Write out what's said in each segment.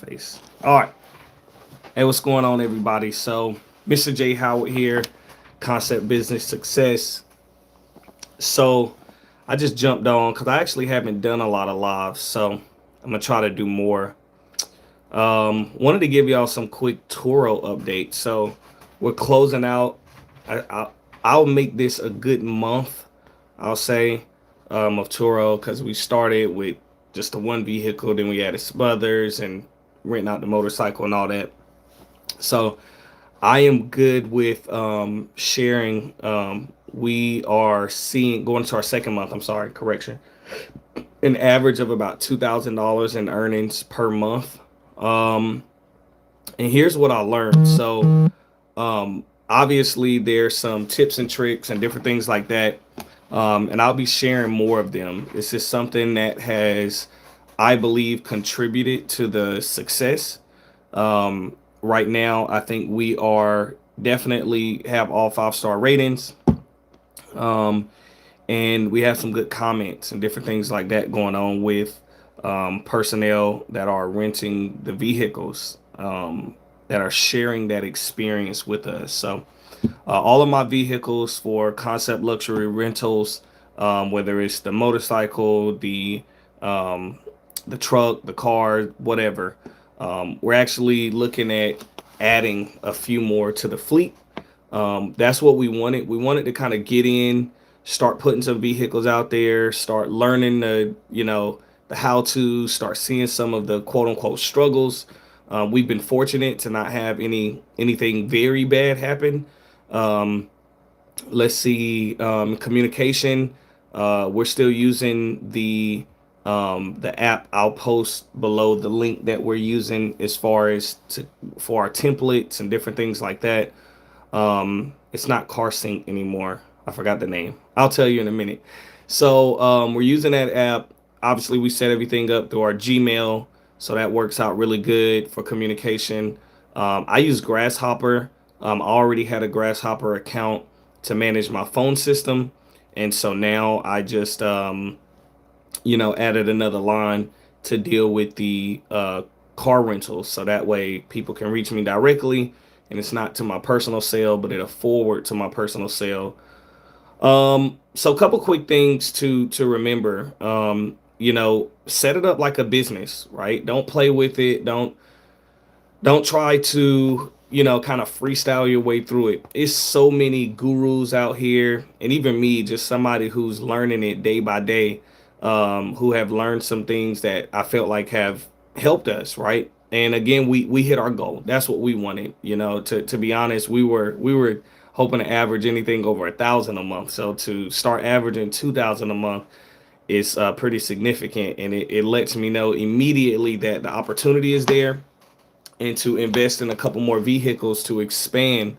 face. All right. Hey, what's going on, everybody? So, Mr. J. Howard here, Concept Business Success. So, I just jumped on because I actually haven't done a lot of lives. So, I'm going to try to do more. Wanted to give y'all some quick Turo updates. So, we're closing out. I'll make this a good month, I'll say, of Turo because we started with just the one vehicle, then we added some others and renting out the motorcycle and all that. So I am good with sharing. We are seeing going to our second month. I'm sorry, correction. An average of about $2,000 in earnings per month. Um, and here's what I learned. So obviously, there's some tips and tricks and different things like that. And I'll be sharing more of them. This is something that has, I believe, contributed to the success. Right now, I think we are definitely have all 5-star ratings. Um, and we have some good comments and different things like that going on with personnel that are renting the vehicles, that are sharing that experience with us. So, all of my vehicles for Concept Luxury Rentals, whether it's the motorcycle, um, the truck, the car, whatever, we're actually looking at adding a few more to the fleet. That's what we wanted. We wanted to kind of get in, start putting some vehicles out there, start learning the how to, start seeing some of the quote unquote struggles. We've been fortunate to not have anything very bad happen. Um, let's see, communication. We're still using the app. I'll post below the link that we're using as far as for our templates and different things like that. It's not car sync anymore. I forgot the name. I'll tell you in a minute. So we're using that app. Obviously, we set everything up through our Gmail, so that works out really good for communication. I use Grasshopper. I already had a Grasshopper account to manage my phone system, and so now I just added another line to deal with the car rentals, so that way people can reach me directly, and it's not to my personal cell, but it'll forward to my personal cell. So a couple quick things to remember. Set it up like a business, right? Don't play with it. Don't try to, kind of freestyle your way through it. It's so many gurus out here, and even me, just somebody who's learning it day by day, who have learned some things that I felt like have helped us, right? And again, we hit our goal. That's what we wanted. To be honest, we were hoping to average anything over 1,000 a month. So to start averaging 2,000 a month is pretty significant, and it lets me know immediately that the opportunity is there, and to invest in a couple more vehicles to expand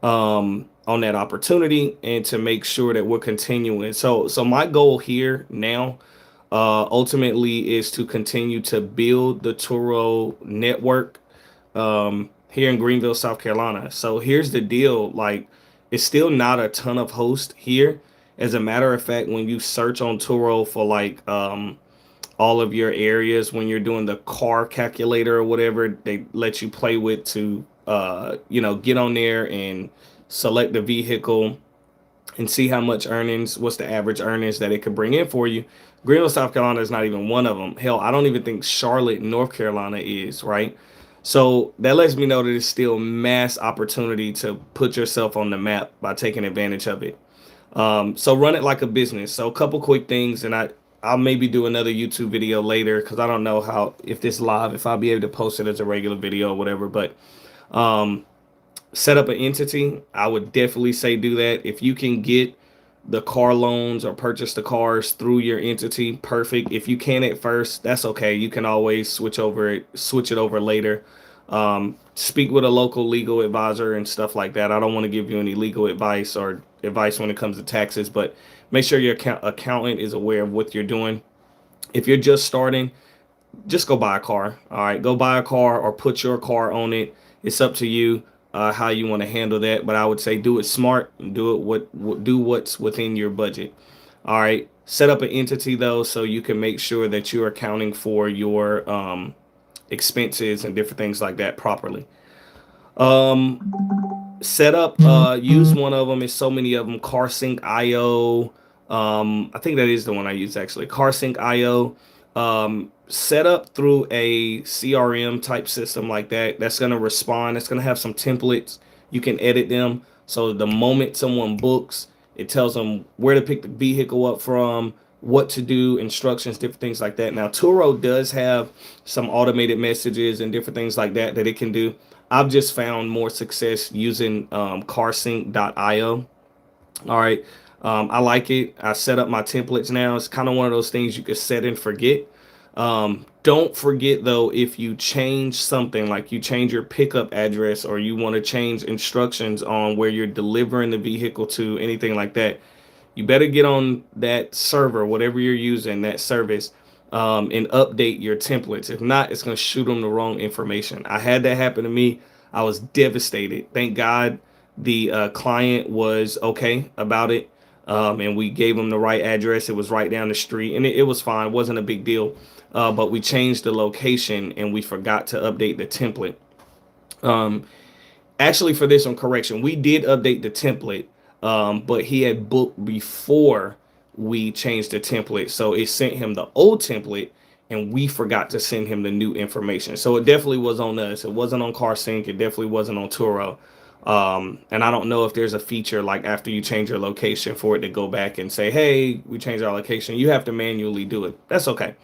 on that opportunity, and to make sure that we're continuing. So my goal here now, ultimately, is to continue to build the Turo network here in Greenville, South Carolina. So here's the deal: like, it's still not a ton of hosts here. As a matter of fact, when you search on Turo for like all of your areas, when you're doing the car calculator or whatever they let you play with to get on there and select the vehicle and see how much earnings, what's the average earnings that it could bring in for you. Greenville, South Carolina is not even one of them. Hell, I don't even think Charlotte, North Carolina is, right? So that lets me know that it's still mass opportunity to put yourself on the map by taking advantage of it. So run it like a business. So a couple quick things, and I'll maybe do another YouTube video later because I don't know how, if this live, if I'll be able to post it as a regular video or whatever. But um, set up an entity. I would definitely say do that. If you can get the car loans or purchase the cars through your entity, perfect. If you can at first, that's okay. You can always switch it over later. Speak with a local legal advisor and stuff like that. I don't want to give you any legal advice or advice when it comes to taxes, but make sure your accountant is aware of what you're doing. If you're just starting, just go buy a car. All right, go buy a car or put your car on it. It's up to you how you want to handle that. But I would say do it smart and do what's within your budget. All right, set up an entity though, so you can make sure that you're accounting for your expenses and different things like that properly. Um, Set up, use one of them. Is so many of them. CarSync IO. I think that is the one I use actually. CarSync IO. Set up through a CRM type system like that. That's gonna respond. It's gonna have some templates. You can edit them. So the moment someone books, it tells them where to pick the vehicle up from, what to do, instructions, different things like that. Now Turo does have some automated messages and different things like that that it can do. I've just found more success using carsync.io. All right. I like it. I set up my templates now. It's kind of one of those things you could set and forget. Don't forget though, if you change something, like you change your pickup address or you want to change instructions on where you're delivering the vehicle to, anything like that, you better get on that server, whatever you're using, that service, and update your templates. If not, it's going to shoot them the wrong information. I had that happen to me. I was devastated. Thank God the client was okay about it. And we gave them the right address. It was right down the street, and it was fine. It wasn't a big deal. But we changed the location and we forgot to update the template. Um, Actually, for this one, correction, we did update the template, but he had booked before we changed the template, so it sent him the old template, and we forgot to send him the new information. So it definitely was on us. It wasn't on CarSync. It definitely wasn't on Turo. And I don't know if there's a feature like after you change your location for it to go back and say, "Hey, we changed our location." You have to manually do it. That's okay.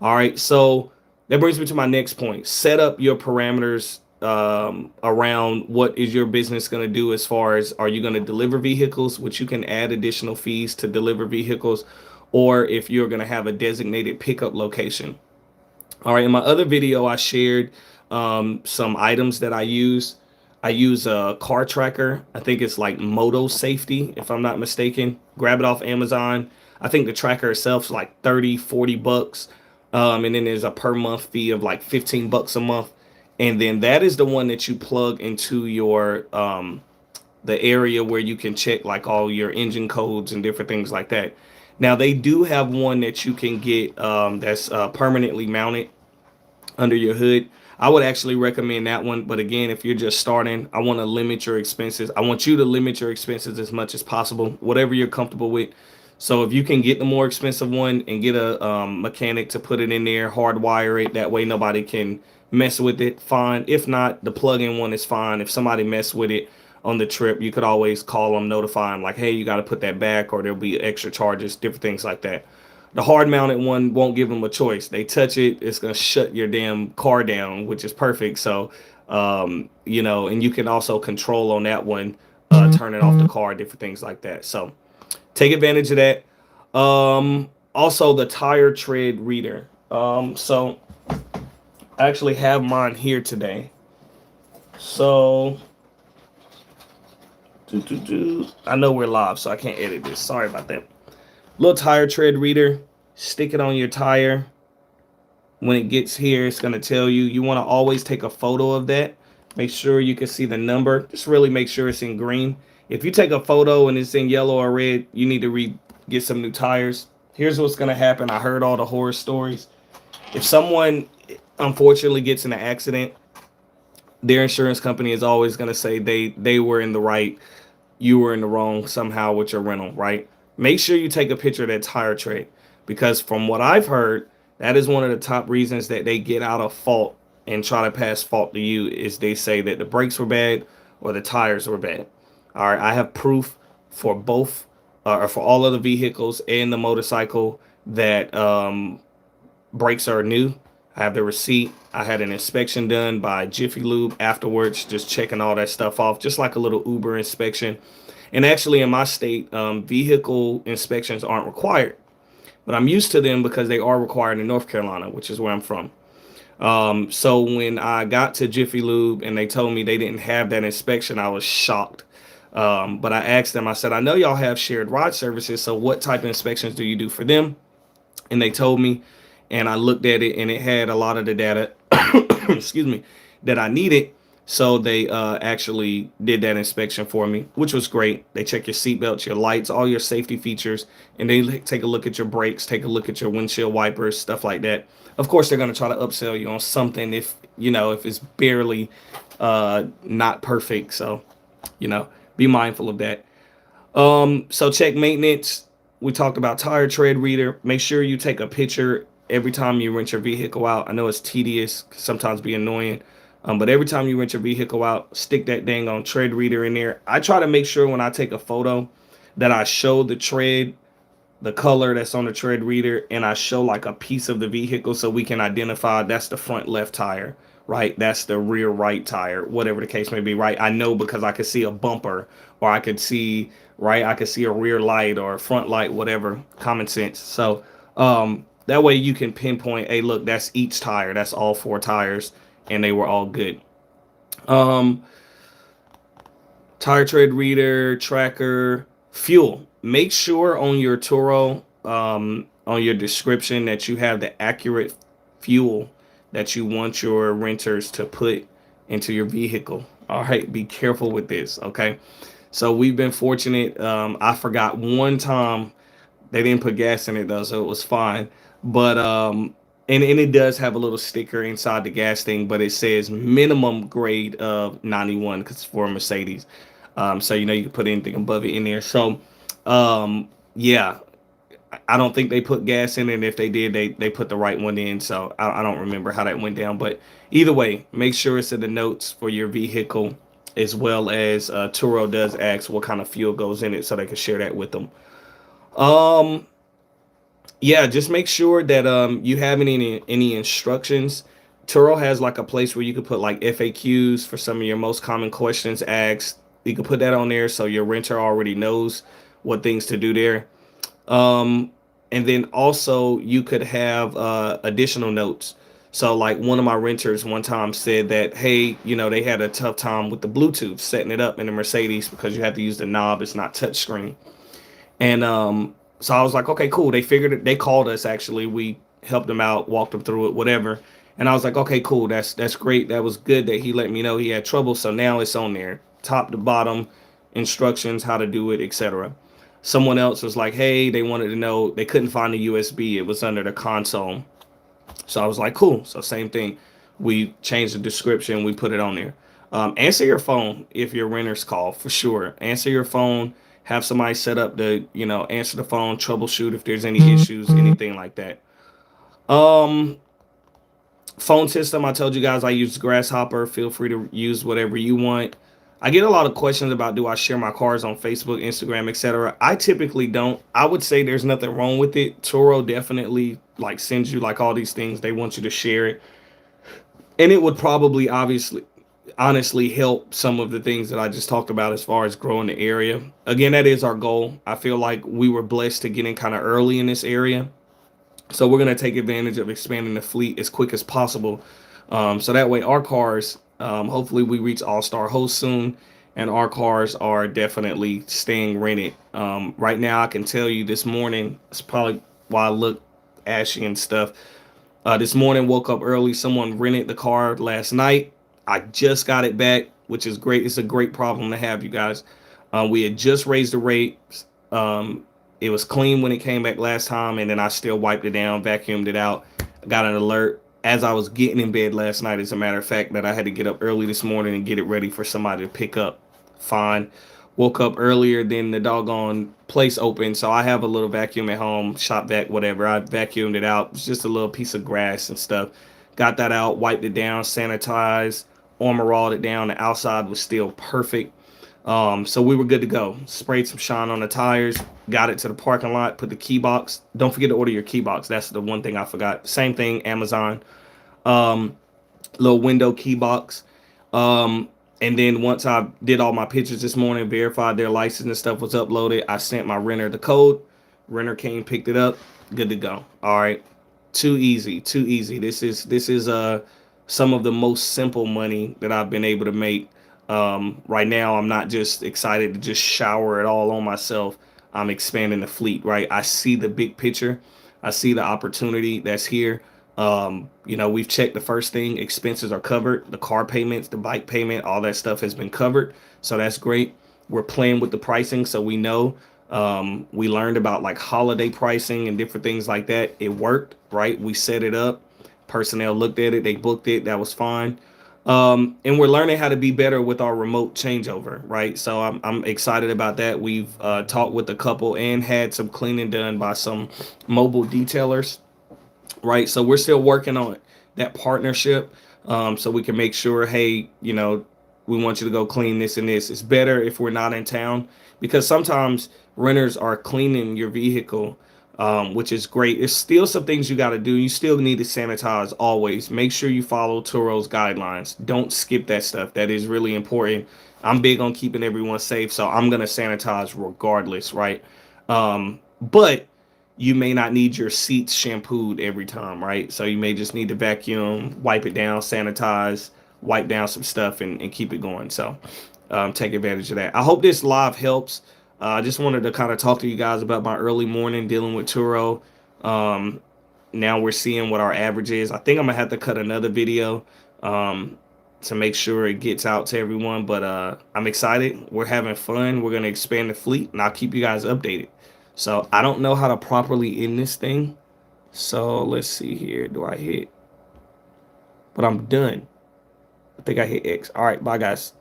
All right, so that brings me to my next point. Set up your parameters around what is your business going to do, as far as, are you going to deliver vehicles, which you can add additional fees to deliver vehicles, or if you're going to have a designated pickup location. All right, in my other video, I shared some items that I use. I use a car tracker. I think it's like Moto Safety, if I'm not mistaken. Grab it off Amazon. I think the tracker itself is like 30, 40 bucks. And then there's a per month fee of like 15 bucks a month. And then that is the one that you plug into your the area where you can check like all your engine codes and different things like that. Now they do have one that you can get that's permanently mounted under your hood. I would actually recommend that one. But again, if you're just starting, I want to limit your expenses. I want you to limit your expenses as much as possible, whatever you're comfortable with. So if you can get the more expensive one and get a mechanic to put it in there, hardwire it, that way nobody can mess with it, fine. If not, the plug-in one is fine. If somebody mess with it on the trip, you could always call them, notify them like, hey, you got to put that back, or there'll be extra charges, different things like that. The hard mounted one won't give them a choice. They touch it, it's gonna shut your damn car down, which is perfect. So, and you can also control on that one, turning off the car, different things like that. So, take advantage of that. Also, the tire tread reader. So I actually have mine here today. So, I know we're live, so I can't edit this. Sorry about that. Little tire tread reader. Stick it on your tire. When it gets here, it's going to tell you. You want to always take a photo of that. Make sure you can see the number. Just really make sure it's in green. If you take a photo and it's in yellow or red, you need to get some new tires. Here's what's going to happen. I heard all the horror stories. If someone unfortunately gets in an accident, their insurance company is always going to say they were in the right, you were in the wrong somehow with your rental, right? Make sure you take a picture of that tire tread, because from what I've heard, that is one of the top reasons that they get out of fault and try to pass fault to you, is they say that the brakes were bad or the tires were bad. All right, I have proof for both, or for all of the vehicles and the motorcycle, that brakes are new. I have the receipt. I had an inspection done by Jiffy Lube afterwards, just checking all that stuff off, just like a little Uber inspection. And actually, in my state, vehicle inspections aren't required, but I'm used to them because they are required in North Carolina, which is where I'm from. So when I got to Jiffy Lube and they told me they didn't have that inspection, I was shocked. But I asked them, I said, I know y'all have shared ride services, so what type of inspections do you do for them? And they told me, and I looked at it, and it had a lot of the data, excuse me, that I needed. So they actually did that inspection for me, which was great. They check your seatbelts, your lights, all your safety features, and they take a look at your brakes, take a look at your windshield wipers, stuff like that. Of course, they're going to try to upsell you on something if, if it's barely not perfect. So, be mindful of that. So check maintenance. We talked about tire tread reader. Make sure you take a picture every time you rent your vehicle out. I know it's tedious, can sometimes be annoying. But every time you rent your vehicle out, stick that dang on tread reader in there. I try to make sure when I take a photo that I show the tread, the color that's on the tread reader, and I show like a piece of the vehicle so we can identify that's the front left tire, right? That's the rear right tire, whatever the case may be, right? I know because I could see a bumper, or I could see, right? I could see a rear light or a front light, whatever, common sense. So that way you can pinpoint, hey, look, that's each tire, that's all four tires, and they were all good. Um, Tire tread reader, tracker, fuel. Make sure on your Turo, on your description, that you have the accurate fuel that you want your renters to put into your vehicle. All right, be careful with this. Okay, so we've been fortunate. I forgot one time they didn't put gas in it though, so it was fine. But and it does have a little sticker inside the gas thing, but it says minimum grade of 91 because it's for a Mercedes. So you can put anything above it in there. So yeah, I don't think they put gas in it. And if they did, they put the right one in. So I don't remember how that went down. But either way, make sure it's in the notes for your vehicle, as well as Turo does ask what kind of fuel goes in it so they can share that with them. Um, yeah, just make sure that you have any instructions. Turo has like a place where you could put like FAQs for some of your most common questions asked. You can put that on there so your renter already knows what things to do there. Um, and then also you could have additional notes. So like one of my renters one time said that, hey, they had a tough time with the Bluetooth setting it up in the Mercedes because you have to use the knob. It's not touchscreen. And so I was like, okay, cool. They figured it. They called us actually. We helped them out, walked them through it, whatever. And I was like, okay, cool. That's great. That was good that he let me know he had trouble. So now it's on there, top to bottom, instructions, how to do it, etc. Someone else was like, hey, they wanted to know they couldn't find the USB. It was under the console. So I was like, cool. So same thing. We changed the description. We put it on there. Answer your phone if your renters call for sure. Answer your phone. Have somebody set up to, answer the phone, troubleshoot if there's any issues, anything like that. Um, Phone system. I told you guys I use Grasshopper. Feel free to use whatever you want. I get a lot of questions about do I share my cars on Facebook, Instagram, etc. I typically don't. I would say there's nothing wrong with it. Turo definitely like sends you like all these things. They want you to share it. And it would probably obviously honestly help some of the things that I just talked about as far as growing the area. Again, that is our goal. I feel like we were blessed to get in kind of early in this area. So we're going to take advantage of expanding the fleet as quick as possible. So that way our cars, hopefully we reach all-star host soon, and our cars are definitely staying rented. Right now I can tell you this morning, it's probably why I look ashy and stuff. This morning, woke up early. Someone rented the car last night. I just got it back, which is great. It's a great problem to have, you guys. We had just raised the rates. It was clean when it came back last time, and then I still wiped it down, vacuumed it out. I got an alert as I was getting in bed last night, as a matter of fact, that I had to get up early this morning and get it ready for somebody to pick up. Fine. Woke up earlier than the doggone place opened, so I have a little vacuum at home, shop vac, whatever. I vacuumed it out. It's just a little piece of grass and stuff. Got that out, wiped it down, sanitized, armor all it down. The outside was still perfect. So we were good to go. Sprayed some shine on the tires, got it to the parking lot, put the key box. Don't forget to order your key box. That's the one thing I forgot. Same thing, Amazon. Um, Little window key box. And then once I did all my pictures this morning, verified their license and stuff was uploaded, I sent my renter the code. Renter came, picked it up, good to go. All right. Too easy, too easy. This is some of the most simple money that I've been able to make. Right now I'm not just excited to just shower it all on myself. I'm expanding the fleet, right? I see the big picture. I see the opportunity that's here. We've checked the first thing, expenses are covered, the car payments, the bike payment, all that stuff has been covered. So that's great. We're playing with the pricing so we know. We learned about like holiday pricing and different things like that. It worked, right? We set it up. Personnel looked at it, they booked it, that was fine. And we're learning how to be better with our remote changeover, right? So I'm excited about that. We've talked with a couple and had some cleaning done by some mobile detailers, right? So we're still working on that partnership, so we can make sure, hey, we want you to go clean this and this. It's better if we're not in town because sometimes renters are cleaning your vehicle, which is great. There's still some things you got to do. You still need to sanitize always. Make sure you follow Turo's guidelines. Don't skip that stuff. That is really important. I'm big on keeping everyone safe, so I'm gonna sanitize regardless, right? But you may not need your seats shampooed every time, right? So you may just need to vacuum, wipe it down, sanitize, wipe down some stuff, and keep it going. So take advantage of that. I hope this live helps. I just wanted to kind of talk to you guys about my early morning dealing with Turo. Um, Now we're seeing what our average is. I think I'm gonna have to cut another video to make sure it gets out to everyone. But I'm excited. We're having fun. We're gonna expand the fleet, and I'll keep you guys updated. So I don't know how to properly end this thing. So let's see here. Do I hit? But I'm done. I think I hit X. All right, bye guys.